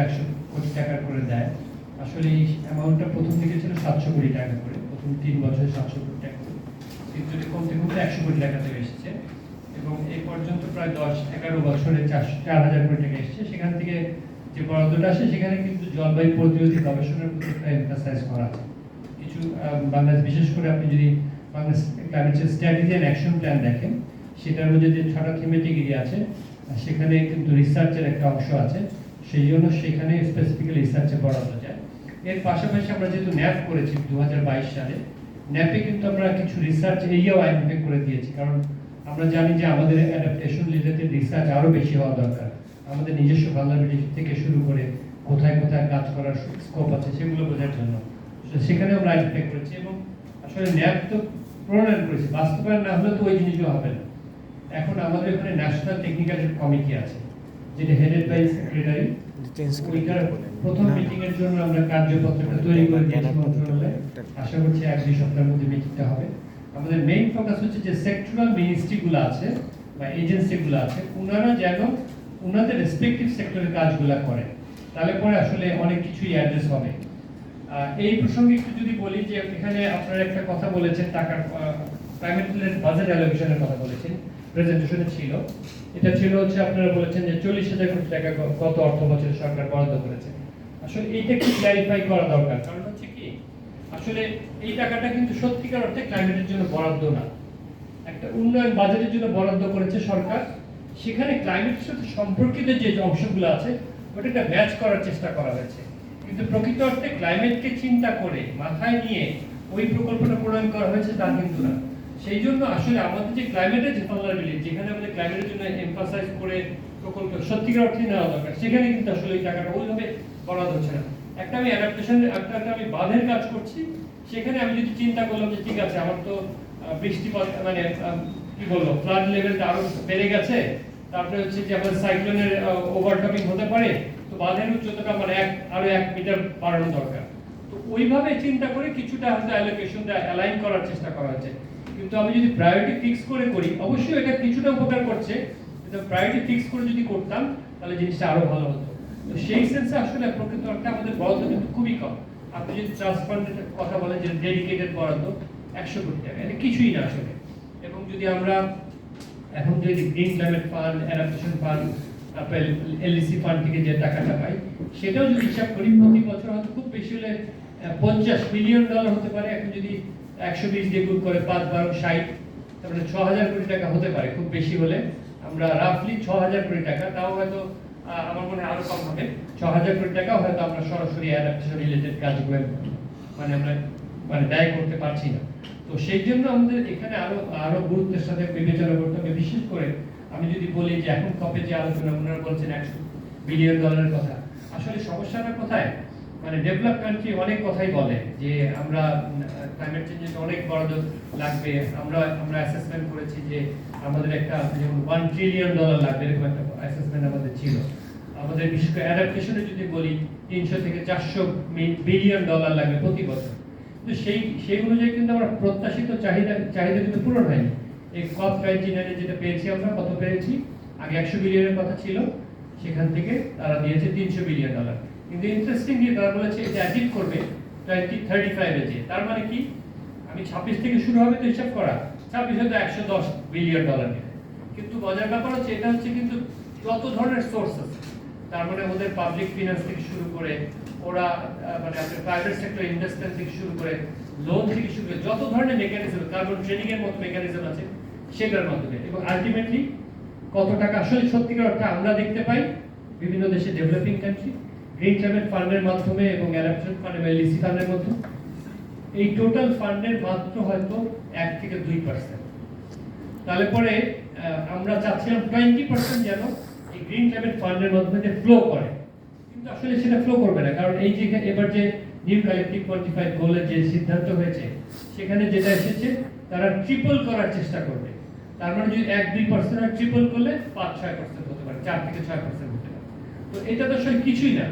100 কোটি টাকা করে দেয়। আসলে এই অ্যামাউন্টটা প্রথম দিকে ছিল 700 কোটি টাকা করে, প্রথম 3 বছরে 700 কোটি টাকা করে, কিন্তু এটা কমতে কমতে 100 কোটি টাকাতে এসেছে এবং এই পর্যন্ত প্রায় 10-11 বছরে 4,000 কোটি টাকা এসেছে। সেখান থেকে যে বরাদ্দটা আসে সেখানে কিন্তু জলবায়ু প্রতিরোধী গবেষণার প্রতি একটা এমফাসাইজ করা আছে। কিছু বাংলাদেশ, বিশেষ করে আপনি যদি Bangladesh climate change strategy and action plan দেখেন, সেটার মধ্যে যে 6টা থিমেটিক এরিয়া আছে সেখানে কিন্তু রিসার্চের একটা অংশ আছে, সেই জন্য সেখানে স্পেসিফিক্যালি রিসার্চে বরাদ্দ যায়। এর পাশাপাশি আমরা যেহেতু ন্যাপ করেছি 2022 সালে, ন্যাপে কিন্তু আমরা কিছু রিসার্চ এরিয়াও আইডেন্টিফাই করে দিয়েছি, কারণ আমরা জানি যে আমাদের অ্যাডাপ্টেশন রিলেটেড রিসার্চ আরও বেশি হওয়া দরকার। আমাদের নিজস্ব ভালনারেবিলিটি থেকে শুরু করে কোথায় কোথায় কাজ করার স্কোপ আছে সেগুলো বোঝার জন্য সেখানে আমরা আইডেন্টিফাই করেছি এবং আসলে ন্যাপ তো প্রণয়ন করেছি, বাস্তবায়ন না হলে তো ওই জিনিসগুলো হবে না। এখন আমাদের এখানে ন্যাশনাল টেকনিক্যাল কমিটি আছে, যেটা হেডেড বাই সেক্রেটারি। ওইটার প্রথম মিটিং এর জন্য আমরা কার্যপত্রটা তৈরি করে দিয়েছি মন্ত্রণালয়ে। আশা করছি 1-2 সপ্তাহের মধ্যে মিটিংটা হবে। আমাদের মেইন ফোকাস হচ্ছে যে সেক্টরাল মিনিস্ট্রিগুলো আছে বা এজেন্সিগুলো আছে, ওনারা যেন ওনাদের রেসপেক্টিভ সেক্টরের কাজগুলো করে, তাহলে পরে আসলে অনেক কিছুই অ্যাড্রেস হবে। এই প্রসঙ্গে একটু যদি বলি যে এখানে আপনারা একটা কথা বলেছেন, টাকার ক্লাইমেট রিলেটেড বাজেট অ্যালোকেশনের কথা বলেছেন, প্রেজেন্টেশনে ছিল। এটা ছিল হচ্ছে আপনারা বলেছেন যে 40,000 কোটি টাকা গত অর্থ বছরে সরকার বরাদ্দ করেছে। আসলে এইটা একটু ক্ল্যারিফাই করা দরকার, কারণ হচ্ছে কি আসলে এই টাকাটা কিন্তু সত্যিকার অর্থে ক্লাইমেটের জন্য বরাদ্দ না, একটা উন্নয়ন বাজেটের জন্য বরাদ্দ করেছে সরকার। সেখানে ক্লাইমেটের সাথে সম্পর্কিত যে অংশগুলো আছে ওটাকে ম্যাচ করার চেষ্টা করা হয়েছে, কিন্তু প্রকৃত অর্থে ক্লাইমেটকে চিন্তা করে মাথায় নিয়ে ওই প্রকল্পটা প্রণয়ন করা হয়েছে তা কিন্তু না। সেই জন্য আসলে আমাদের যে ক্লাইমেটের যে ভালনারেবিলিটি, যেখানে আমাদের ক্লাইমেটের জন্য এমফাসাইজ করে প্রকল্প সত্যিকার অর্থে নেওয়া দরকার, সেখানে কিন্তু আসলে এই টাকাটা ওইভাবে বরাদ্দ হচ্ছে না। একটা আমি অ্যাডাপ্টেশন, একটা আমি বাঁধের কাজ করছি, সেখানে আমি যদি চিন্তা করলাম যে ঠিক আছে আমার তো বৃষ্টিপাত মানে কি বলবো ফ্লাড লেভেলটা আরো বেড়ে গেছে, তারপরে হচ্ছে যে আমাদের সাইক্লোনের ওভারটপিং হতে পারে, তো বাঁধের উচ্চতাটা আমার আরো 1 মিটার বাড়ানো দরকার। তো ওইভাবে চিন্তা করে কিছুটা হয়তো অ্যালোকেশনটা অ্যালাইন করার চেষ্টা করা হচ্ছে। কিন্তু আমি যদি প্রায়োরিটি ফিক্স করে করি, অবশ্যই এটা কিছুটা উপকার করছে, কিন্তু প্রায়োরিটি ফিক্স করে যদি করতাম তাহলে জিনিসটা আরো ভালো হতো। তো সেই সেন্সে আসলে প্রকৃত অর্থে আমাদের বরাদ্দ কিন্তু খুবই কম। আপনি যদি ট্রাস্ট ফান্ডের কথা বলেন যে ডেডিকেটেড বরাদ্দ 100 কোটি টাকা, এটা কিছুই না আসলে। এবং যদি আমরা এখন যদি green climate fund, adaptation fund, তারপরে এলইসি ফান্ড থেকে যে টাকাটা পাই, সেটাও যদি হিসাব করি প্রতি বছর হয়তো খুব বেশি হলে $50 বিলিয়ন হতে পারে। এখন যদি 120 দিয়ে গুণ করে 5-12-60, তারপরে 6,000 কোটি টাকা হতে পারে খুব বেশি হলে। আমরা রাফলি 6,000 কোটি টাকা, তাও হয়তো আমার মনে হয় আরো কম হবে, 6,000 কোটি টাকাও হয়তো আমরা সরাসরি অ্যাডাপ্টেশন রিলেটেড কাজগুলো আমরা ব্যয় করতে পারছি না। তো সেই জন্য আমাদের এখানে আরো গুরুত্বের সাথে বিবেচনা করতে হবে। বিশেষ করে আমি যদি বলি যে এখন কপে যে আলোচনা ওনারা বলছেন $100 বিলিয়ন কথা, আসলে সমস্যাটা কোথায়? মানে ডেভেলপ কান্ট্রি অনেক কথাই বলে যে আমরা ক্লাইমেট চেঞ্জের অনেক বরাদ্দ লাগবে, আমরা অ্যাসেসমেন্ট করেছি যে আমাদের একটা যেমন $1 ট্রিলিয়ন লাগবে, এরকম একটা অ্যাসেসমেন্ট আমাদের ছিল। আমাদের বিশেষ করে অ্যাডাপ্টেশনে যদি বলি 300 থেকে 400 বিলিয়ন লাগবে প্রতি বছর। তো সেই অনুযায়ী কিন্তু আমরা প্রত্যাশিত চাহিদা কিন্তু পূরণ হয়নি। এই COP29 যেটা পেয়েছি আমরা, কত পেয়েছি? আগে 100 বিলিয়নের কথা ছিল, সেখান থেকে তারা দিয়েছে $300 বিলিয়ন। কিন্তু ইন্টারেস্টিংলি তারা বলেছে এটা অ্যাচিভ করবে 2035 এ। যে তার মানে কি আমি 26 থেকে শুরু হবে তো হিসাব করা, 26 হয়তো $110 বিলিয়ন নেবে। কিন্তু মজার ব্যাপার হচ্ছে এটা হচ্ছে কিন্তু যত ধরনের সোর্স আছে, তার মানে ওদের পাবলিক ফিনান্স থেকে শুরু করে ওরা মানে আপনার প্রাইভেট সেক্টর ইনভেস্টমেন্ট থেকে শুরু করে লোন থেকে শুরু করে যত ধরনের মেকানিজম, কার্বন ট্রেডিং এর মতো মেকানিজম আছে সেটার মাধ্যমে। এবং আলটিমেটলি কত টাকা আসলে সত্যিকার অর্থে আমরা দেখতে পাই বিভিন্ন দেশে, ডেভেলপিং কান্ট্রি গ্রিন ক্লাইমেট ফান্ডের মাধ্যমে এবং অ্যাডাপটেশন ফান্ড এবং এলইসি ফান্ডের মাধ্যমে এই টোটাল ফান্ডের মাত্র হয়তো 1 থেকে 2%। তাহলে পরে আমরা চাচ্ছিলাম 20% যেন এই গ্রিন ক্লাইমেট ফান্ডের মাধ্যমে ফ্লো করে, কিন্তু আসলে সেটা ফ্লো করবে না, কারণ এই যে এবার যে নিউ কালেক্টিভ কোয়ান্টিফাইড গোলের যে সিদ্ধান্ত হয়েছে সেখানে যেটা এসেছে তারা ট্রিপল করার চেষ্টা করবে। তার মানে যদি 1-2% আর ট্রিপল করলে 5-6% হতে পারে, 4 থেকে 6% হতে পারে। তো এটা তো আসলে কিছুই না।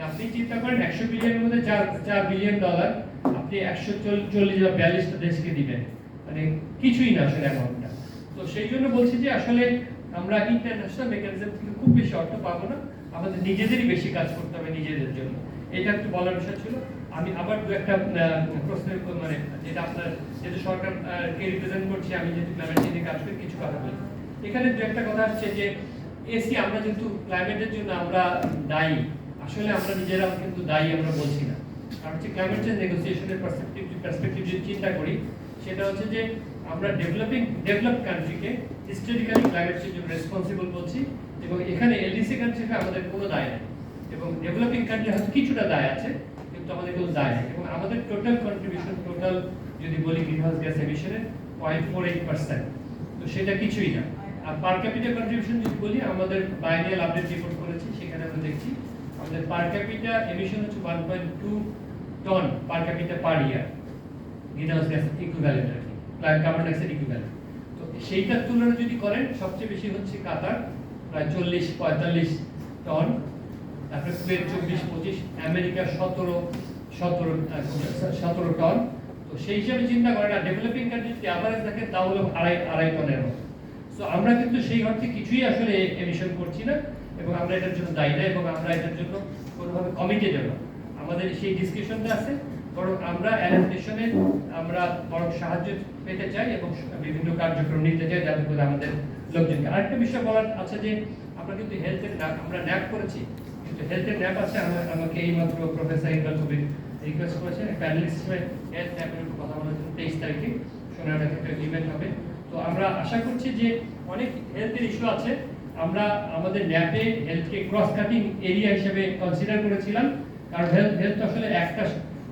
আপনি চিন্তা করেন 100 বিলিয়নের মধ্যে $4 বিলিয়ন আপনি 140 বা 42টা দেশকে দিবেন, মানে কিছুই না আসলে অ্যামাউন্টটা। তো সেই জন্য বলছি যে আসলে আমরা ইন্টারন্যাশনাল মেকানিজম থেকে খুব বেশি অর্থ পাবো না। আমাদের নিজেদেরই বেশি কাজ করতে হবে নিজেদের জন্য। এটা একটু বলার বিষয় ছিল। আমি আবার দু একটা প্রশ্নের মানে যেটা আপনার যেহেতু সরকারকে রিপ্রেজেন্ট করছি, আমি যেহেতু ক্লাইমেট চেঞ্জে কাজ করি, কিছু কথা বলি। এখানে দু একটা কথা হচ্ছে যে এসি আমরা যেহেতু ক্লাইমেটের জন্য আমরা দায়ী, আসলে আমরা নিজেরা কিন্তু দায়ী আমরা বলছি না। কারণ হচ্ছে ক্লাইমেট চেঞ্জ নেগোসিয়েশনের পার্সপেক্টিভ যদি চিন্তা করি, সেটা হচ্ছে যে আমরা ডেভেলপ কান্ট্রিকে হিস্টোরিক্যালি ক্লাইমেট চেঞ্জের রেসপন্সিবল বলছি, এবং এখানে এলডিসি কান্ট্রিতে আমাদের কোনো দায় নেই, এবং ডেভেলপিং কান্ট্রি হয়তো কিছুটা দায় আছে, কিন্তু আমাদের কোনো দায় নেই। এবং আমাদের টোটাল কন্ট্রিবিউশন যদি বলি গ্রিনহাউস গ্যাস এমিশনের 0.48%, তো সেটা কিছুই না। আর পার ক্যাপিটা কন্ট্রিবিউশন যদি বলি, আমাদের বাইনাল আপডেট রিপোর্ট করেছি, সেখানে আমরা দেখছি আমাদের পার ক্যাপিটা এমিশন হচ্ছে 1.2 টন পার ক্যাপিটা পার ইয়ার গ্রিনহাউস গ্যাস ইকুইভ্যালেন্ট, আর কি কার্বন ডাইঅক্সাইড ইকুইভ্যালেন্ট। তো সেইটার তুলনা যদি করেন, সবচেয়ে বেশি হচ্ছে কাতার প্রায় 40-45 টন, তারপরে কুয়েত 24-25, আমেরিকা 17 টন। তো সেই হিসাবে চিন্তা করেন, আর ডেভেলপিং কান্ট্রি যদি অ্যাভারেজ দেখে তা হলো আড়াই টনের মতো। সো আমরা কিন্তু সেই অর্থে কিছুই আসলে এমিশন করছি না, এবং আমরা এটার জন্য দায়ী না, এবং আমরা এটার জন্য কোনোভাবে কমিটেড না। আমাদের সেই ডিসকাশনটা আছে, বরং আমরা অ্যাডাপ্টেশনে আমরা বরং সাহায্য পেতে চাই এবং বিভিন্ন কার্যক্রম নিতে চাই, যাতে করে আমাদের লোকজনকে। আরেকটা বিষয় বলার আছে যে আমরা কিন্তু হেলথের আমরা ন্যাপ করেছি, কিন্তু হেলথের ন্যাপ আছে। আমাকে এই মাত্র প্রফেসর ইকবাল কবির রিকোয়েস্ট করেছেন প্যানেলিস্ট হিসেবে হেলথ ন্যাপের কথা বলার জন্য। 23 তারিখে সোনারগাঁতে একটা ইভেন্ট হবে। তো আমরা আশা করছি যে অনেক হেলথের ইস্যু আছে, আমরা আমাদের ন্যাপে হেলথকে ক্রস কাটিং এরিয়া হিসেবে কনসিডার করেছিলাম। কারণ হেলথ আসলে একটা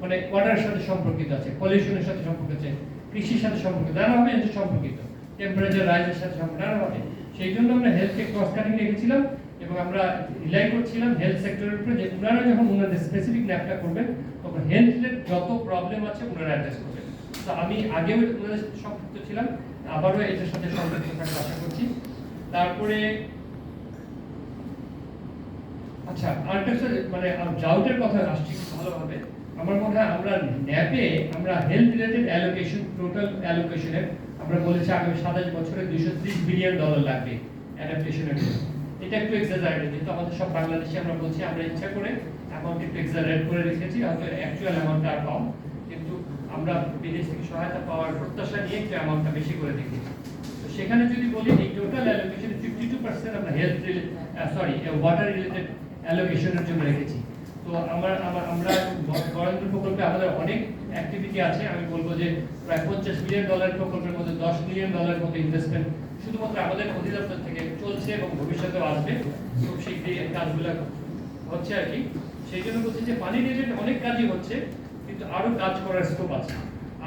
মানে ওয়াটারের সাথে সম্পর্কিত আছে, পলিউশনের সাথে সম্পর্কিত আছে, কৃষির সাথে সম্পর্কিত, নানাভাবে এর সম্পর্কিত, টেম্পারেচার রাইজের সাথে সম্পর্কিত, নানাভাবে। সেই জন্য আমরা হেলথকে ক্রস কাটিং রেখেছিলাম, এবং আমরা রিলাই করছিলাম হেলথ সেক্টরের উপরে যে ওনারা যখন ওনাদের স্পেসিফিক ন্যাপটা করবেন, তখন হেলথের যত প্রবলেম আছে ওনারা অ্যাড্রেস করবেন। তো আমি আগেও ওনাদের সাথে সম্পৃক্ত ছিলাম, আবারও এটার সাথে সম্পৃক্ত থাকার আশা করছি। তারপরে আচ্ছা, আরেকটা মানে ড্রাউটের কথা আসছি ভালোভাবে। আমার মনে হয় আমরা ন্যাপে আমরা হেলথ রিলেটেড অ্যালোকেশন, টোটাল অ্যালোকেশনের আমরা বলেছি আগামী 27 বছরে $230 বিলিয়ন লাগবে অ্যাডাপ্টেশনের জন্য। এটা একটু এক্সাজারেটেড, যেহেতু আমাদের সব বাংলাদেশে আমরা বলছি, আমরা ইচ্ছা করে অ্যামাউন্ট একটু এক্সাজারেট করে রেখেছি, হয়তো অ্যাকচুয়াল অ্যামাউন্টটা আর কম, কিন্তু আমরা বিদেশ থেকে সহায়তা পাওয়ার প্রত্যাশা নিয়ে একটু অ্যামাউন্টটা বেশি করে রেখেছি। তো সেখানে যদি বলি এই টোটাল অ্যালোকেশনের 52% আমরা হেলথ ওয়াটার রিলেটেড অ্যালোকেশনের জন্য রেখেছি। তো আমরা বরেন্দ্র প্রকল্পে আমাদের অনেক অ্যাক্টিভিটি আছে। আমি বলবো যে প্রায় $50 বিলিয়ন প্রকল্পের মধ্যে $10 বিলিয়ন মতো ইনভেস্টমেন্ট শুধুমাত্র আমাদের অধিদপ্তর থেকে চলছে, এবং ভবিষ্যতেও আসবে। খুব শীঘ্রই এই কাজগুলো হচ্ছে আর কি। সেই জন্য বলছি যে পানি রিলেটেড অনেক কাজই হচ্ছে, কিন্তু আরো কাজ করার স্কোপ আছে।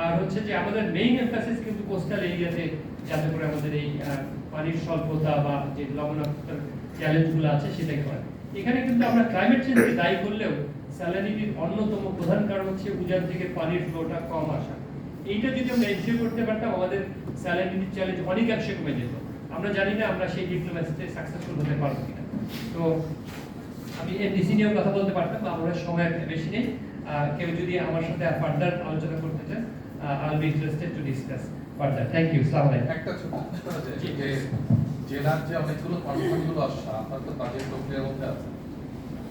আর হচ্ছে যে আমাদের মেইন এমফাসিস কিন্তু কোস্টাল এরিয়াতে, যাতে করে আমাদের এই পানির স্বল্পতা বা যে লবণাক্ততার চ্যালেঞ্জগুলো আছে সেটাই করে। এখানে কিন্তু আমরা ক্লাইমেট চেঞ্জকে দায়ী করলেও স্যালানিটির অন্যতম প্রধান কারণ হচ্ছে উজান থেকে পানির ফ্লোটা কম আসা। এইটা যদি আমরা এনশিওর করতে পারতাম, আমাদের স্যালানিটির চ্যালেঞ্জ অনেকাংশে কমে যেত। আমরা জানি না আমরা সেই ডিপ্লোম্যাসিতে সাকসেসফুল হতে পারবো কিনা। তো আমি এমডিসি নিয়েও কথা বলতে পারতাম, আমরা সময় বেশি নেই। কেউ যদি আমার সাথে ফার্দার আলোচনা করতে চান, I'll be interested to discuss further. Thank you. আসসালামু আলাইকুম। একটা ছোট প্রশ্ন আছে যে জেলার যে অনেকগুলো কনসার্নগুলো আসছে, আপনার তো কাজের প্রক্রিয়ার মধ্যে আছে,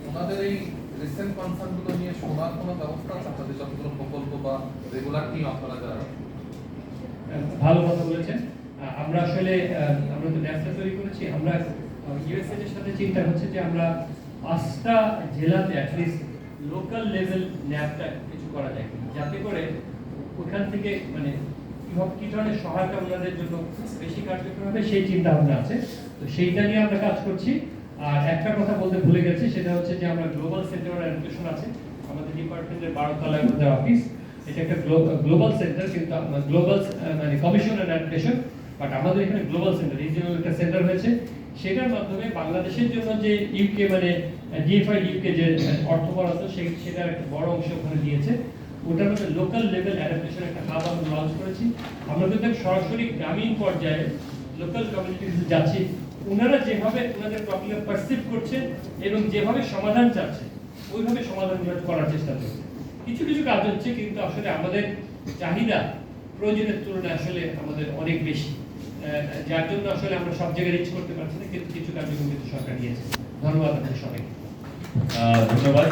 ওনাদের এই রিসেন্ট কনসার্নগুলো নিয়ে শোনার কোনো ব্যবস্থা আছে? আপনাদের যতগুলো প্রকল্প বা রেগুলার টিম আপনারা যারা? ভালো কথা বলেছেন। আমরা আসলে আমরা তো ন্যাপটা তৈরি করেছি। আমরা ইউএসএ এর সাথে চিন্তা হচ্ছে যে আমরা 5টা জেলাতে অ্যাটলিস্ট লোকাল লেভেল ন্যাপটা কিছু করা যায়, যাতে করে ওখান থেকে মানে কি ধরনের সহায়তা ওনাদের জন্য বেশি কার্যকর হবে সেই চিন্তা ভাবনা আছে। তো সেইটা নিয়ে আমরা কাজ করছি। আর একটা কথা বলতে ভুলে গেছি, সেটা হচ্ছে যে আমরা গ্লোবাল সেন্টার অফ অ্যাডুকেশন আছে আমাদের ডিপার্টমেন্টের 12 তলায় আমাদের অফিস। এটা একটা গ্লোবাল সেন্টার, কিন্তু গ্লোবাল মানে কমিশন অন অ্যাডুকেশন, বাট আমাদের এখানে গ্লোবাল সেন্টার, রিজিওনাল একটা সেন্টার হয়েছে। সেটার মাধ্যমে বাংলাদেশের জন্য যে ইউকে মানে ডিএফআই ইউকে যে অর্থ বরাদ্দ সেটার একটা বড় অংশ ওখানে দিয়েছে। ওটার মধ্যে লোকাল লেভেল অ্যাডাপ্টেশন একটা হাব আমরা লঞ্চ করেছি। আমরা কিন্তু সরাসরি গ্রামীণ পর্যায়ে লোকাল কমিউনিটিতে যাচ্ছি, ওনারা যেভাবে ওনাদের প্রবলেম পারসিভ করছে এবং যেভাবে সমাধান চাচ্ছে ওইভাবে সমাধান করার চেষ্টা করছে। কিছু কিছু কাজ হচ্ছে, কিন্তু আসলে আমাদের চাহিদা প্রয়োজনের তুলনায় আসলে আমাদের অনেক বেশি, যার জন্য আসলে আমরা সব জায়গায় রিচ করতে পারছি না, কিন্তু কিছু কার্যক্রম কিন্তু সরকার নিয়েছে। ধন্যবাদ আপনাদের সবাইকে। ধন্যবাদ।